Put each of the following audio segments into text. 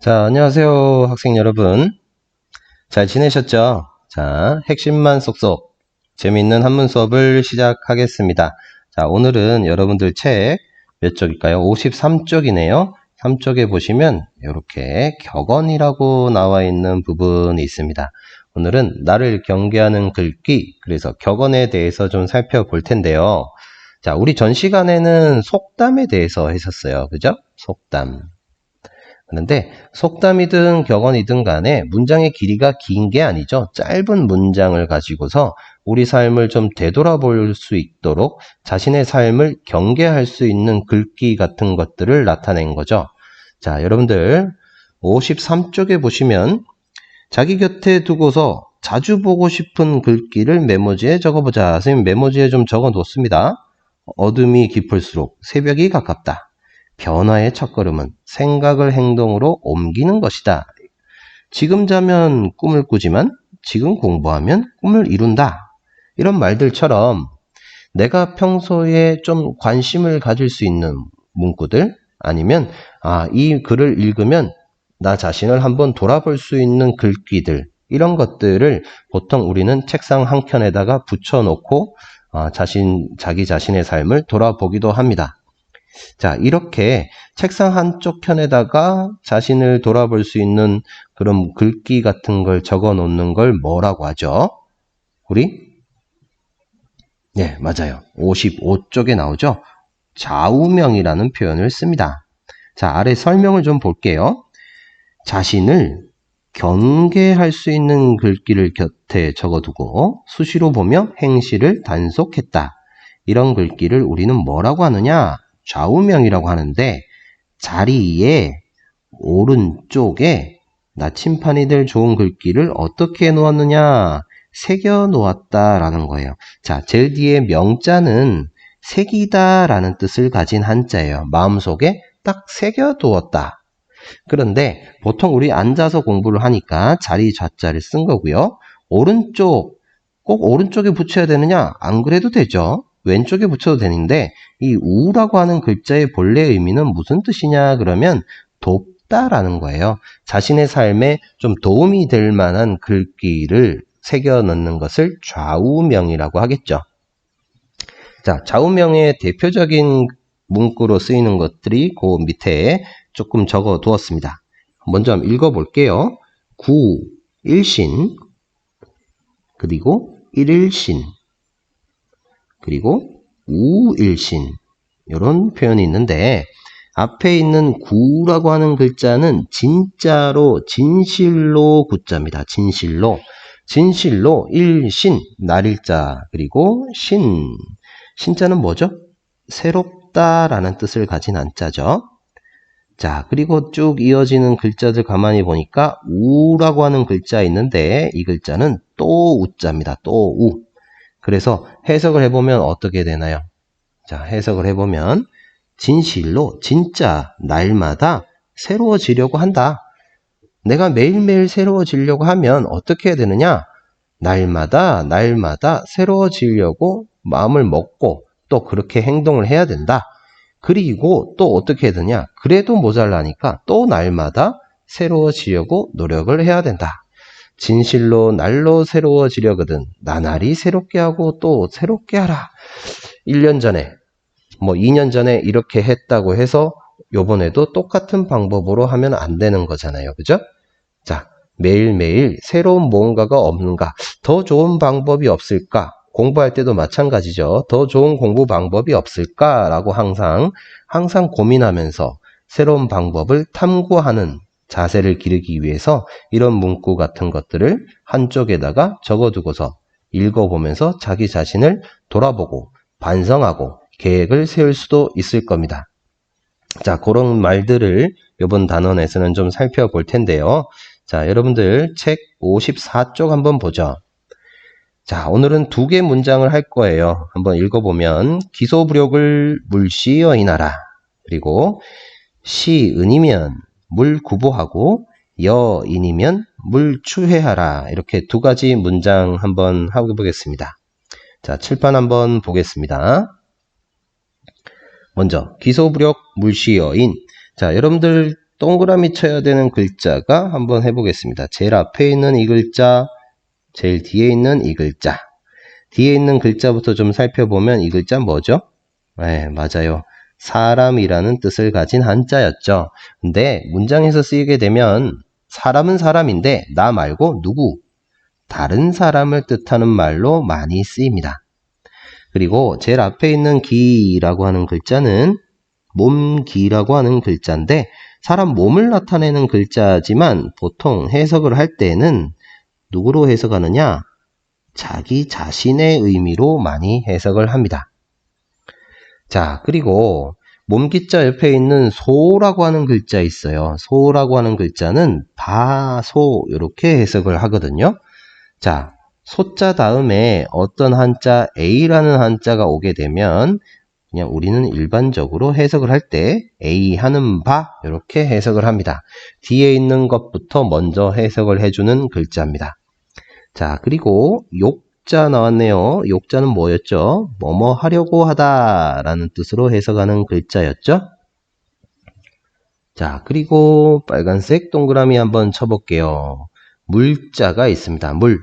자, 안녕하세요, 학생 여러분. 잘 지내셨죠? 자, 핵심만 쏙쏙 재미있는 한문 수업을 시작하겠습니다. 자, 오늘은 여러분들 책 몇 쪽일까요? 53쪽이네요. 3쪽에 보시면 이렇게 격언이라고 나와 있는 부분이 있습니다. 오늘은 나를 경계하는 글귀, 그래서 격언에 대해서 좀 살펴볼 텐데요. 자, 우리 전 시간에는 속담에 대해서 했었어요. 그죠? 속담. 그런데 속담이든 격언이든 간에 문장의 길이가 긴 게 아니죠. 짧은 문장을 가지고서 우리 삶을 좀 되돌아볼 수 있도록 자신의 삶을 경계할 수 있는 글귀 같은 것들을 나타낸 거죠. 자, 여러분들 53쪽에 보시면 자기 곁에 두고서 자주 보고 싶은 글귀를 메모지에 적어보자. 선생님 메모지에 좀 적어 놓습니다. 어둠이 깊을수록 새벽이 가깝다. 변화의 첫걸음은 생각을 행동으로 옮기는 것이다. 지금 자면 꿈을 꾸지만 지금 공부하면 꿈을 이룬다. 이런 말들처럼 내가 평소에 좀 관심을 가질 수 있는 문구들, 아니면 이 글을 읽으면 나 자신을 한번 돌아볼 수 있는 글귀들, 이런 것들을 보통 우리는 책상 한 켠에다가 붙여놓고 자기 자신의 삶을 돌아보기도 합니다. 자, 이렇게 책상 한쪽 편에다가 자신을 돌아볼 수 있는 그런 글귀 같은 걸 적어 놓는 걸 뭐라고 하죠? 우리? 네, 맞아요. 55쪽에 나오죠? 좌우명이라는 표현을 씁니다. 자, 아래 설명을 좀 볼게요. 자신을 경계할 수 있는 글귀를 곁에 적어두고 수시로 보며 행실을 단속했다. 이런 글귀를 우리는 뭐라고 하느냐? 좌우명이라고 하는데, 자리에 오른쪽에 나침판이 될 좋은 글귀를 어떻게 놓았느냐? 새겨 놓았다라는 거예요. 자, 제일 뒤에 명자는 새기다라는 뜻을 가진 한자예요. 마음속에 딱 새겨 두었다. 그런데 보통 우리 앉아서 공부를 하니까 자리 좌자를 쓴 거고요. 오른쪽, 꼭 오른쪽에 붙여야 되느냐? 안 그래도 되죠. 왼쪽에 붙여도 되는데, 이 우라고 하는 글자의 본래 의미는 무슨 뜻이냐 그러면 돕다라는 거예요. 자신의 삶에 좀 도움이 될 만한 글귀를 새겨 넣는 것을 좌우명이라고 하겠죠. 자, 좌우명의 대표적인 문구로 쓰이는 것들이 그 밑에 조금 적어 두었습니다. 먼저 한번 읽어볼게요. 구, 일신, 그리고 일일신, 그리고 우일신, 이런 표현이 있는데, 앞에 있는 구라고 하는 글자는 진짜로, 진실로 구자입니다. 진실로 일신, 날일자, 그리고 신자는 뭐죠? 새롭다라는 뜻을 가진 한자죠. 자, 그리고 쭉 이어지는 글자들 가만히 보니까 우라고 하는 글자 있는데, 이 글자는 또 우자입니다. 또 우. 그래서 해석을 해보면 어떻게 되나요? 자, 해석을 해보면 진실로, 진짜 날마다 새로워지려고 한다. 내가 매일매일 새로워지려고 하면 어떻게 해야 되느냐? 날마다 새로워지려고 마음을 먹고 또 그렇게 행동을 해야 된다. 그리고 또 어떻게 해야 되냐? 그래도 모자라니까 또 날마다 새로워지려고 노력을 해야 된다. 진실로 날로 새로워지려거든 나날이 새롭게 하고 또 새롭게 하라. 1년 전에 2년 전에 이렇게 했다고 해서 요번에도 똑같은 방법으로 하면 안 되는 거잖아요. 그죠? 자, 매일매일 새로운 뭔가가 없는가? 더 좋은 방법이 없을까? 공부할 때도 마찬가지죠. 더 좋은 공부 방법이 없을까라고 항상 고민하면서 새로운 방법을 탐구하는 자세를 기르기 위해서 이런 문구 같은 것들을 한쪽에다가 적어두고서 읽어보면서 자기 자신을 돌아보고 반성하고 계획을 세울 수도 있을 겁니다. 자, 그런 말들을 이번 단원에서는 좀 살펴볼 텐데요. 자, 여러분들 책 54쪽 한번 보죠. 자, 오늘은 2개 문장을 할 거예요. 한번 읽어보면 기소부력을 물시여인하라. 그리고 시은이면 물구보하고 여인이면 물추해하라. 이렇게 2가지 문장 한번 해보겠습니다. 자, 칠판 한번 보겠습니다. 먼저 기소부력 물시여인. 자, 여러분들 동그라미 쳐야 되는 글자가 한번 해보겠습니다. 제일 앞에 있는 이 글자, 제일 뒤에 있는 이 글자. 뒤에 있는 글자부터 좀 살펴보면 이 글자 뭐죠? 네, 맞아요. 사람이라는 뜻을 가진 한자였죠. 근데 문장에서 쓰이게 되면 사람은 사람인데 나 말고 누구, 다른 사람을 뜻하는 말로 많이 쓰입니다. 그리고 제일 앞에 있는 기라고 하는 글자는 몸기라고 하는 글자인데 사람 몸을 나타내는 글자지만 보통 해석을 할 때는 누구로 해석하느냐? 자기 자신의 의미로 많이 해석을 합니다. 자, 그리고 몸기자 옆에 있는 소라고 하는 글자 있어요. 소라고 하는 글자는 바소 이렇게 해석을 하거든요. 자, 소자 다음에 어떤 한자 A라는 한자가 오게 되면 그냥 우리는 일반적으로 해석을 할 때 A 하는 바 이렇게 해석을 합니다. 뒤에 있는 것부터 먼저 해석을 해주는 글자입니다. 자, 그리고 욕자 나왔네요. 욕자는 뭐였죠? 뭐뭐 하려고 하다 라는 뜻으로 해석하는 글자였죠. 자, 그리고 빨간색 동그라미 한번 쳐볼게요. 물자가 있습니다. 물.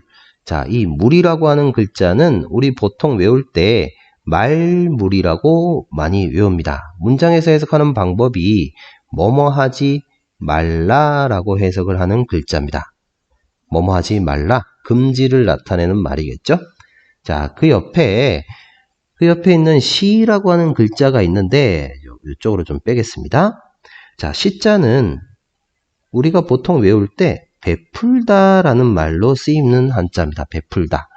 자, 이 물이라고 하는 글자는 우리 보통 외울 때 말물이라고 많이 외웁니다. 문장에서 해석하는 방법이 뭐뭐 하지 말라라고 해석을 하는 글자입니다. 뭐뭐 하지 말라, 금지를 나타내는 말이겠죠. 자, 그 옆에 있는 시라고 하는 글자가 있는데 이쪽으로 좀 빼겠습니다. 자, 시자는 우리가 보통 외울 때 베풀다라는 말로 쓰이는 한자입니다. 베풀다.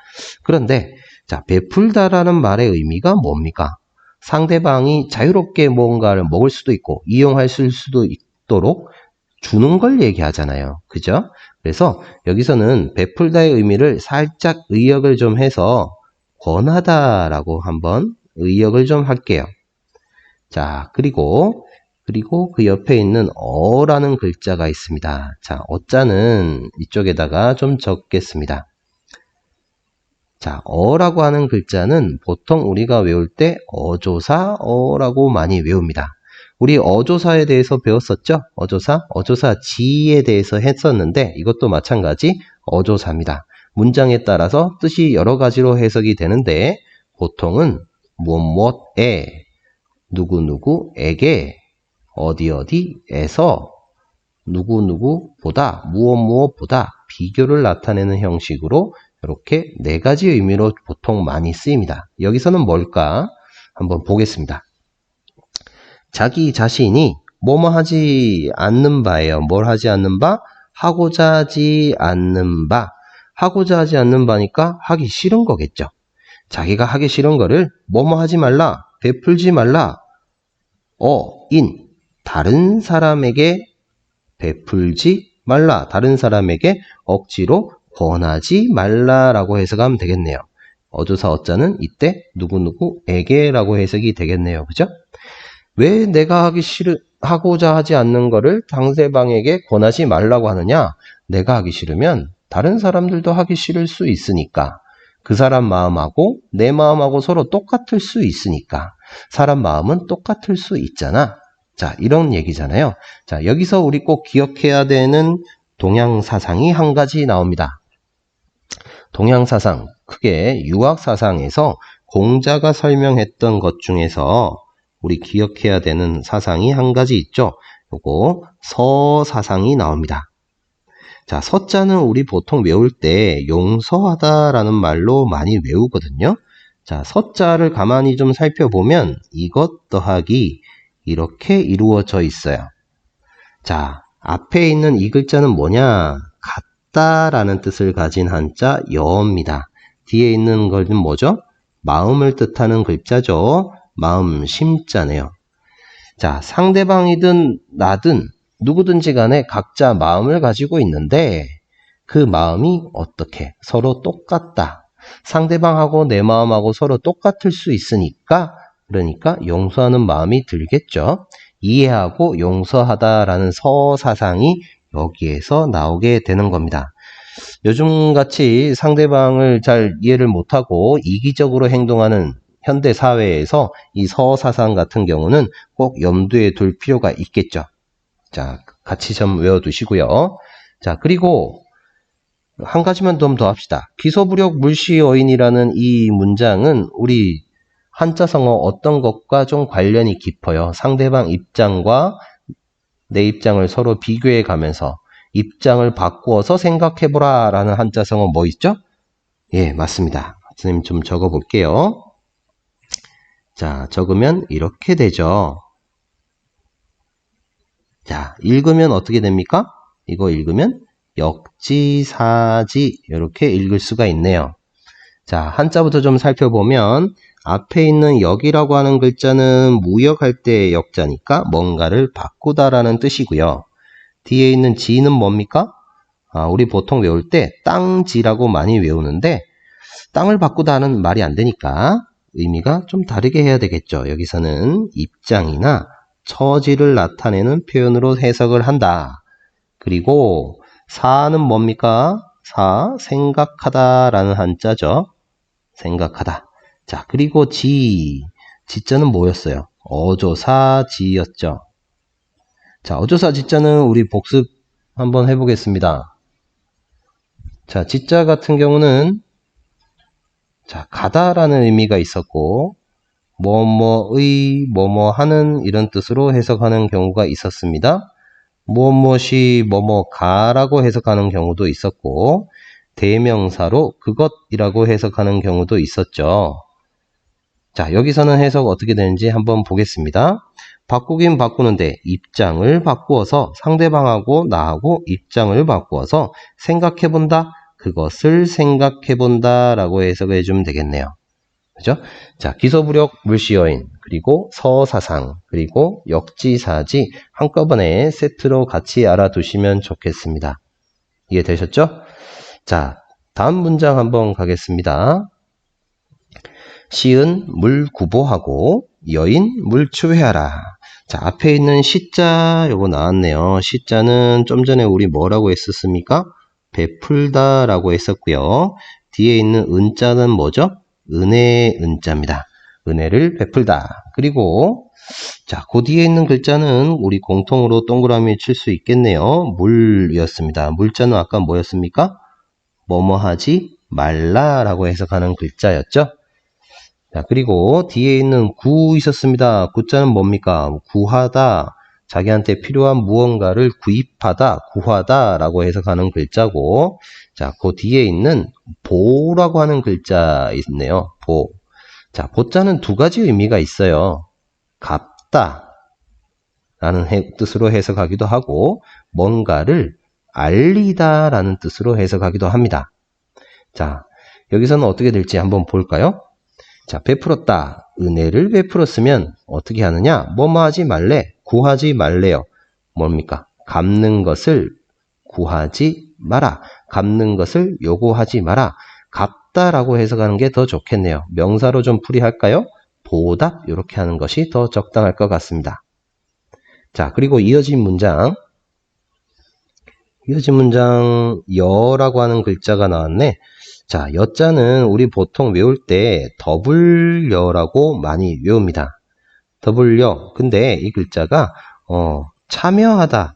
그런데 자, 베풀다라는 말의 의미가 뭡니까? 상대방이 자유롭게 뭔가를 먹을 수도 있고 이용할 수도 있도록 주는 걸 얘기하잖아요. 그죠? 그래서 여기서는 베풀다의 의미를 살짝 의역을 좀 해서 권하다라고 한번 의역을 좀 할게요. 자, 그리고 그 옆에 있는 어라는 글자가 있습니다. 자, 어자는 이쪽에다가 좀 적겠습니다. 자, 어라고 하는 글자는 보통 우리가 외울 때 어조사, 어라고 많이 외웁니다. 우리 어조사에 대해서 배웠었죠? 어조사 지에 대해서 했었는데 이것도 마찬가지 어조사입니다. 문장에 따라서 뜻이 여러 가지로 해석이 되는데 보통은 무엇에, 누구누구에게, 어디에서, 누구누구보다, 무엇보다 비교를 나타내는 형식으로 이렇게 네 가지 의미로 보통 많이 쓰입니다. 여기서는 뭘까? 한번 보겠습니다. 자기 자신이 뭐뭐 하지 않는 바예요. 뭘 하지 않는 바? 하고자 하지 않는 바. 하고자 하지 않는 바니까 하기 싫은 거겠죠. 자기가 하기 싫은 거를 뭐뭐 하지 말라, 베풀지 말라, 다른 사람에게 베풀지 말라, 다른 사람에게 억지로 권하지 말라라고 해석하면 되겠네요. 어조사 어자는 이때 누구누구에게라고 해석이 되겠네요. 그죠? 왜 내가 하고자 하지 않는 거를 상대방에게 권하지 말라고 하느냐? 내가 하기 싫으면 다른 사람들도 하기 싫을 수 있으니까. 그 사람 마음하고 내 마음하고 서로 똑같을 수 있으니까. 사람 마음은 똑같을 수 있잖아. 자, 이런 얘기잖아요. 자, 여기서 우리 꼭 기억해야 되는 동양사상이 한 가지 나옵니다. 동양사상, 크게 유학사상에서 공자가 설명했던 것 중에서 우리 기억해야 되는 사상이 한 가지 있죠. 요거 서사상이 나옵니다. 자, 서자는 우리 보통 외울 때 용서하다라는 말로 많이 외우거든요. 자, 서자를 가만히 좀 살펴보면 이것 더하기 이렇게 이루어져 있어요. 자, 앞에 있는 이 글자는 뭐냐? 같다라는 뜻을 가진 한자 여입니다. 뒤에 있는 것은 뭐죠? 마음을 뜻하는 글자죠. 마음 심자네요. 자, 상대방이든 나든 누구든지 간에 각자 마음을 가지고 있는데 그 마음이 어떻게? 서로 똑같다. 상대방하고 내 마음하고 서로 똑같을 수 있으니까 그러니까 용서하는 마음이 들겠죠. 이해하고 용서하다라는 서사상이 여기에서 나오게 되는 겁니다. 요즘같이 상대방을 잘 이해를 못하고 이기적으로 행동하는 현대 사회에서 이 서사상 같은 경우는 꼭 염두에 둘 필요가 있겠죠. 자, 같이 좀 외워두시고요. 자, 그리고 한 가지만 좀 더 합시다. 기소부력 물시어인이라는 이 문장은 우리 한자성어 어떤 것과 좀 관련이 깊어요. 상대방 입장과 내 입장을 서로 비교해 가면서 입장을 바꾸어서 생각해보라 라는 한자성어 뭐 있죠? 예, 맞습니다. 선생님 좀 적어 볼게요. 자, 적으면 이렇게 되죠. 자, 읽으면 어떻게 됩니까? 이거 읽으면 역지사지 이렇게 읽을 수가 있네요. 자, 한자부터 좀 살펴보면 앞에 있는 역이라고 하는 글자는 무역할 때의 역자니까 뭔가를 바꾸다라는 뜻이고요. 뒤에 있는 지는 뭡니까? 우리 보통 외울 때 땅지라고 많이 외우는데 땅을 바꾸다는 말이 안 되니까 의미가 좀 다르게 해야 되겠죠. 여기서는 입장이나 처지를 나타내는 표현으로 해석을 한다. 그리고 사는 뭡니까? 생각하다라는 한자죠. 생각하다. 자, 그리고 지자는 뭐였어요? 어조사지였죠. 자, 어조사지자는 우리 복습 한번 해보겠습니다. 자, 지자 같은 경우는 자, 가다라는 의미가 있었고 뭐뭐의, 뭐뭐하는 이런 뜻으로 해석하는 경우가 있었습니다. 무엇이 뭐뭐가라고 해석하는 경우도 있었고 대명사로 그것이라고 해석하는 경우도 있었죠. 자, 여기서는 해석 어떻게 되는지 한번 보겠습니다. 바꾸긴 바꾸는데 입장을 바꾸어서 상대방하고 나하고 입장을 바꾸어서 생각해본다. 그것을 생각해본다 라고 해석을 해주면 되겠네요. 그죠? 자, 기소부력 물시어인, 그리고 서사상, 그리고 역지사지 한꺼번에 세트로 같이 알아두시면 좋겠습니다. 이해되셨죠? 자, 다음 문장 한번 가겠습니다. 시은 물 구보하고 여인 물 추회하라. 자, 앞에 있는 시자 요거 나왔네요. 시자는 좀 전에 우리 뭐라고 했었습니까? 베풀다 라고 했었고요. 뒤에 있는 은자는 뭐죠? 은혜의 은자입니다. 은혜를 베풀다. 그리고 자, 그 뒤에 있는 글자는 우리 공통으로 동그라미 칠 수 있겠네요. 물이었습니다. 물자는 아까 뭐였습니까? 뭐뭐 하지 말라라고 해석하는 글자였죠. 자, 그리고 뒤에 있는 구 있었습니다. 구자는 뭡니까? 구하다. 자기한테 필요한 무언가를 구입하다, 구하다 라고 해석하는 글자고, 자, 그 뒤에 있는 보라고 하는 글자 있네요. 보. 자, 보자는 두 가지 의미가 있어요. 갚다 라는 뜻으로 해석하기도 하고, 뭔가를 알리다 라는 뜻으로 해석하기도 합니다. 자, 여기서는 어떻게 될지 한번 볼까요? 자, 베풀었다. 은혜를 베풀었으면 어떻게 하느냐? 뭐뭐 하지 말래? 구하지 말래요. 뭡니까? 갚는 것을 구하지 마라. 갚는 것을 요구하지 마라. 갚다라고 해석하는 게 더 좋겠네요. 명사로 좀 풀이할까요? 보답 이렇게 하는 것이 더 적당할 것 같습니다. 자, 그리고 이어진 문장 여라고 하는 글자가 나왔네. 자, 여자는 우리 보통 외울 때 더블여라고 많이 외웁니다. 더블여. 근데 이 글자가 참여하다.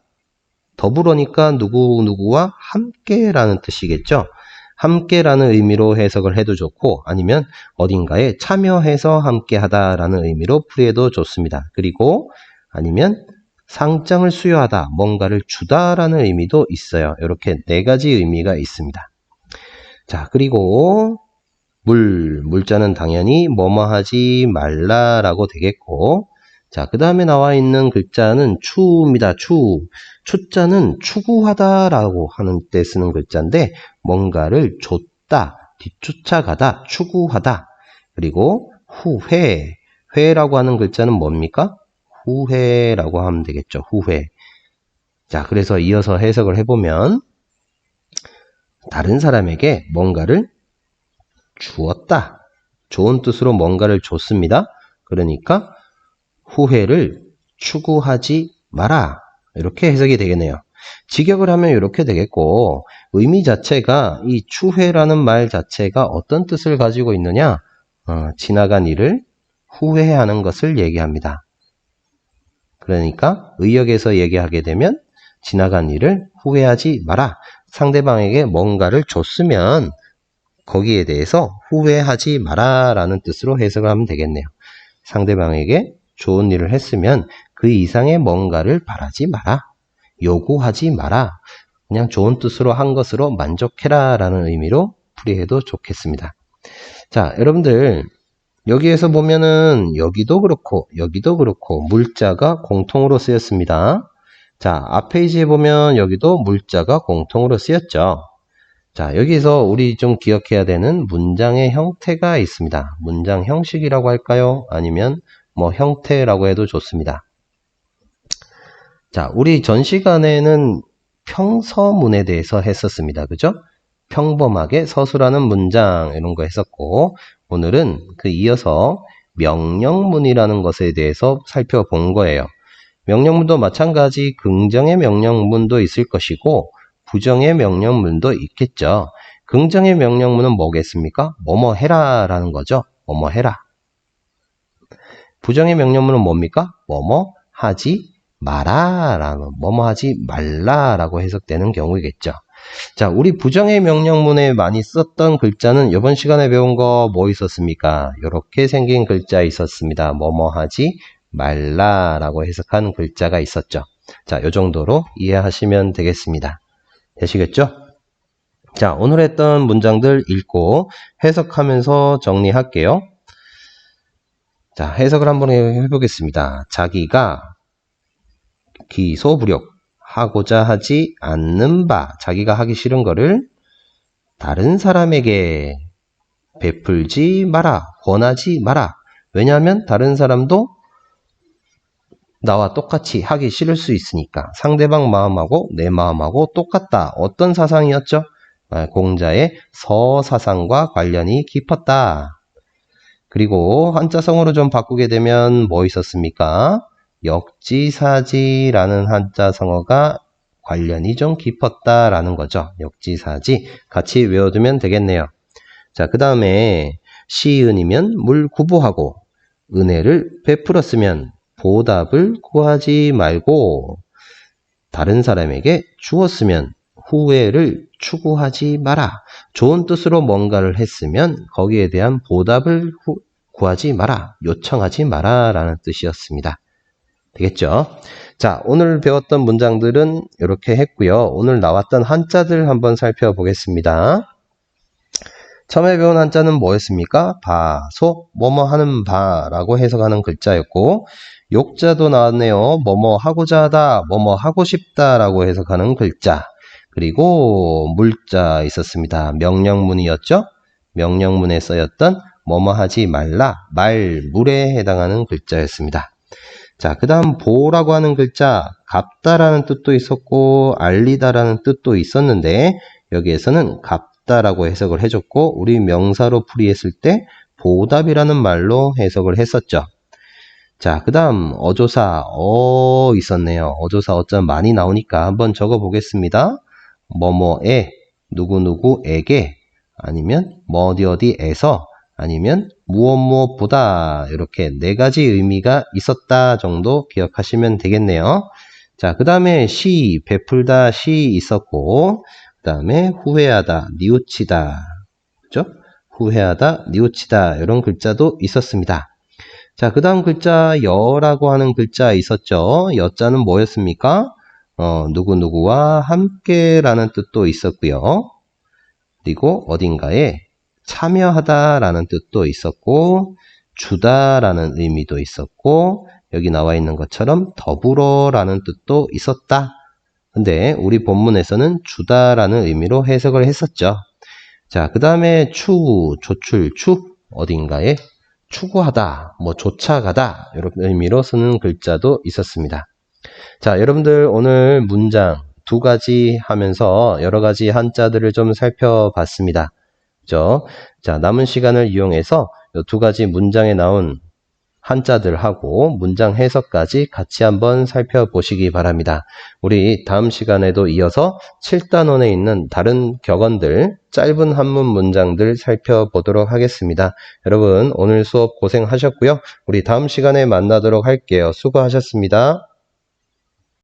더불어니까 누구누구와 함께라는 뜻이겠죠. 함께라는 의미로 해석을 해도 좋고 아니면 어딘가에 참여해서 함께하다라는 의미로 풀이해도 좋습니다. 그리고 아니면 상장을 수여하다, 뭔가를 주다라는 의미도 있어요. 이렇게 네 가지 의미가 있습니다. 자, 그리고 물자는 당연히 뭐뭐 하지 말라라고 되겠고, 자, 그 다음에 나와 있는 글자는 추입니다. 추자는 추구하다라고 하는 때 쓰는 글자인데 뭔가를 줬다, 뒤쫓아가다, 추구하다. 그리고 회라고 하는 글자는 뭡니까? 후회라고 하면 되겠죠. 후회. 자, 그래서 이어서 해석을 해보면 다른 사람에게 뭔가를 주었다. 좋은 뜻으로 뭔가를 줬습니다. 그러니까 후회를 추구하지 마라. 이렇게 해석이 되겠네요. 직역을 하면 이렇게 되겠고 의미 자체가 이 추회라는 말 자체가 어떤 뜻을 가지고 있느냐? 지나간 일을 후회하는 것을 얘기합니다. 그러니까 의역에서 얘기하게 되면 지나간 일을 후회하지 마라. 상대방에게 뭔가를 줬으면 거기에 대해서 후회하지 마라 라는 뜻으로 해석을 하면 되겠네요. 상대방에게 좋은 일을 했으면 그 이상의 뭔가를 바라지 마라. 요구하지 마라. 그냥 좋은 뜻으로 한 것으로 만족해라 라는 의미로 풀이해도 좋겠습니다. 자, 여러분들 여기에서 보면은 여기도 그렇고 물자가 공통으로 쓰였습니다. 자, 앞 페이지에 보면 여기도 물자가 공통으로 쓰였죠. 자, 여기서 우리 좀 기억해야 되는 문장의 형태가 있습니다. 문장 형식이라고 할까요? 아니면 뭐 형태라고 해도 좋습니다. 자, 우리 전 시간에는 평서문에 대해서 했었습니다. 그죠? 평범하게 서술하는 문장 이런 거 했었고, 오늘은 그 이어서 명령문이라는 것에 대해서 살펴본 거예요. 명령문도 마찬가지 긍정의 명령문도 있을 것이고 부정의 명령문도 있겠죠. 긍정의 명령문은 뭐겠습니까? 뭐뭐 해라 라는 거죠. 뭐뭐 해라. 부정의 명령문은 뭡니까? 뭐뭐 하지 마라 라는, 뭐뭐 하지 말라 라고 해석되는 경우이겠죠. 자, 우리 부정의 명령문에 많이 썼던 글자는 이번 시간에 배운 거 뭐 있었습니까? 이렇게 생긴 글자 있었습니다. 뭐뭐 하지 말라 라고 해석한 글자가 있었죠. 자, 이 정도로 이해하시면 되겠습니다. 되시겠죠? 자, 오늘 했던 문장들 읽고 해석하면서 정리할게요. 자, 해석을 한번 해보겠습니다. 자기가 기소부력 하고자 하지 않는 바, 자기가 하기 싫은 거를 다른 사람에게 베풀지 마라, 권하지 마라. 왜냐하면 다른 사람도 나와 똑같이 하기 싫을 수 있으니까. 상대방 마음하고 내 마음하고 똑같다. 어떤 사상이었죠? 공자의 서사상과 관련이 깊었다. 그리고 한자성어로 좀 바꾸게 되면 뭐 있었습니까? 역지사지라는 한자성어가 관련이 좀 깊었다라는 거죠. 역지사지 같이 외워두면 되겠네요. 자, 그 다음에 시은이면 물구부하고 은혜를 베풀었으면 보답을 구하지 말고 다른 사람에게 주었으면 후회를 추구하지 마라. 좋은 뜻으로 뭔가를 했으면 거기에 대한 보답을 구하지 마라. 요청하지 마라 라는 뜻이었습니다. 되겠죠? 자, 오늘 배웠던 문장들은 이렇게 했고요. 오늘 나왔던 한자들 한번 살펴보겠습니다. 처음에 배운 한자는 뭐였습니까? 바, 소, 뭐뭐 하는 바라고 해석하는 글자였고, 욕자도 나왔네요. 뭐뭐 하고자 하다, 뭐뭐 하고 싶다라고 해석하는 글자. 그리고 물자 있었습니다. 명령문이었죠? 명령문에 쓰였던 뭐뭐 하지 말라, 말, 물에 해당하는 글자였습니다. 자, 그 다음 보라고 하는 글자, 갚다라는 뜻도 있었고 알리다라는 뜻도 있었는데 여기에서는 갚다라고 해석을 해줬고 우리 명사로 풀이했을 때 보답이라는 말로 해석을 했었죠. 자, 그 다음 어조사 있었네요. 어조사 어점 많이 나오니까 한번 적어 보겠습니다. 뭐뭐에, 누구누구에게, 아니면 뭐 어디에서, 아니면 무엇무엇보다 이렇게 네 가지 의미가 있었다 정도 기억하시면 되겠네요. 자, 그 다음에 시, 베풀다 시 있었고 그 다음에 후회하다, 뉘우치다, 그죠? 후회하다, 뉘우치다 이런 글자도 있었습니다. 자, 그 다음 글자 여라고 하는 글자 있었죠. 여자는 뭐였습니까? 누구누구와 함께라는 뜻도 있었고요. 그리고 어딘가에 참여하다라는 뜻도 있었고 주다라는 의미도 있었고 여기 나와 있는 것처럼 더불어라는 뜻도 있었다. 근데 우리 본문에서는 주다라는 의미로 해석을 했었죠. 자, 그 다음에 조출, 어딘가에 추구하다, 뭐 쫓아가다 이런 의미로 쓰는 글자도 있었습니다. 자, 여러분들 오늘 문장 두 가지 하면서 여러 가지 한자들을 좀 살펴봤습니다. 그죠? 자, 남은 시간을 이용해서 이 두 가지 문장에 나온 한자들하고 문장 해석까지 같이 한번 살펴보시기 바랍니다. 우리 다음 시간에도 이어서 7단원에 있는 다른 격언들, 짧은 한문 문장들 살펴보도록 하겠습니다. 여러분 오늘 수업 고생하셨고요. 우리 다음 시간에 만나도록 할게요. 수고하셨습니다.